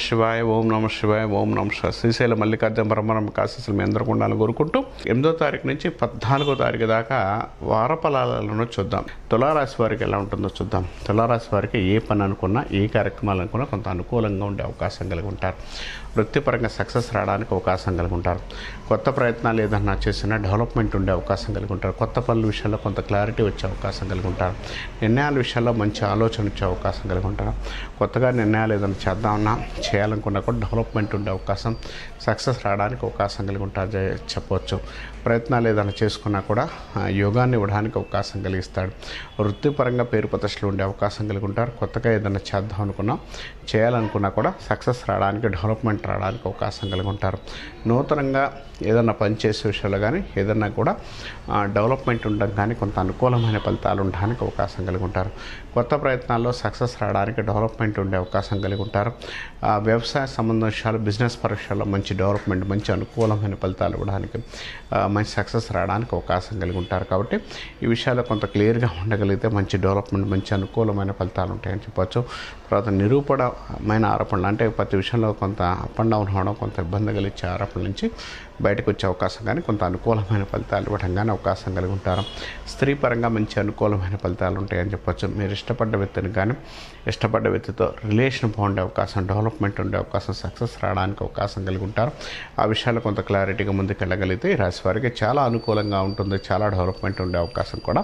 శివాయ, ఓం నమ శివాయ, ఓం నమ శివాయ. శ్రీశైల మల్లికార్జున పరమరమ ఆశీస్సులు మీ అందరికీ ఉండాలని కోరుకుంటూ 8వ తారీఖు నుంచి 14వ తారీఖు దాకా వార ఫలాలను చూద్దాం. తులారాశి వారికి ఎలా ఉంటుందో చూద్దాం. తులారాశి వారికి ఏ పని అనుకున్నా, ఏ కార్యక్రమాలు అనుకున్నా కొంత అనుకూలంగా ఉండే అవకాశం కలిగి ఉంటారు. వృత్తిపరంగా సక్సెస్ రావడానికి అవకాశం కలిగి ఉంటారు. కొత్త ప్రయత్నాలు ఏదన్నా చేసినా డెవలప్మెంట్ ఉండే అవకాశం కలిగి ఉంటారు. కొత్త పనుల విషయాల్లో కొంత క్లారిటీ వచ్చే అవకాశం కలిగి ఉంటారు. నిర్ణయాల విషయాల్లో మంచి ఆలోచన వచ్చే అవకాశం కలిగి ఉంటారు. కొత్తగా నిర్ణయాలు ఏదైనా చేద్దామన్నా, చేయాలనుకున్నా కూడా డెవలప్మెంట్ ఉండే అవకాశం, సక్సెస్ రావడానికి అవకాశం కలిగి ఉంటారు చెప్పవచ్చు. ప్రయత్నాలు ఏదైనా చేసుకున్నా కూడా యోగాన్ని ఇవ్వడానికి అవకాశం కలిగిస్తాడు. వృత్తిపరంగా పేరు ప్రతిష్టలు ఉండే అవకాశం కలిగి ఉంటారు. కొత్తగా ఏదైనా చేద్దాం అనుకున్నా, చేయాలనుకున్నా కూడా సక్సెస్ రావడానికి, డెవలప్మెంట్ రావడానికి అవకాశం కలిగి ఉంటారు. నూతనంగా ఏదన్నా పనిచేసే విషయాలు కానీ ఏదన్నా కూడా డెవలప్మెంట్ ఉండడం కానీ కొంత అనుకూలమైన ఫలితాలు ఉండడానికి అవకాశం కలిగి ఉంటారు. కొత్త ప్రయత్నాల్లో సక్సెస్ రావడానికి, డెవలప్మెంట్ ఉండే అవకాశం కలిగి ఉంటారు. వ్యవసాయ సంబంధ విషయాలు, బిజినెస్ పరీక్షల్లో మంచి డెవలప్మెంట్, మంచి అనుకూలమైన ఫలితాలు ఇవ్వడానికి, మంచి సక్సెస్ రావడానికి అవకాశం కలిగి ఉంటారు. కాబట్టి ఈ విషయాల్లో కొంత క్లియర్గా ఉండగలిగితే మంచి డెవలప్మెంట్, మంచి అనుకూలమైన ఫలితాలు ఉంటాయని చెప్పవచ్చు. తర్వాత నిరూపణమైన ఆరోపణలు, అంటే ప్రతి విషయంలో కొంత అప్ అండ్ డౌన్ అవడం, కొంత ఇబ్బంది కలిగించే ఆరోపణల నుంచి బయటకు వచ్చే అవకాశం కానీ, కొంత అనుకూలమైన ఫలితాలు ఇవ్వడం కానీ అవకాశం కలిగి ఉంటారు. స్త్రీ పరంగా మంచి అనుకూలమైన ఫలితాలు ఉంటాయని చెప్పచ్చు. మీరు ఇష్టపడ్డ వ్యక్తిని కానీ, ఇష్టపడ్డ వ్యక్తితో రిలేషన్ బాగుండే అవకాశం, డెవలప్మెంట్ ఉండే అవకాశం, సక్సెస్ రావడానికి అవకాశం కలిగి ఉంటారు. ఆ విషయాలు కొంత క్లారిటీగా ముందుకు వెళ్ళగలిగితే ఈ రాశి వారికి చాలా అనుకూలంగా ఉంటుంది. చాలా డెవలప్మెంట్ ఉండే అవకాశం కూడా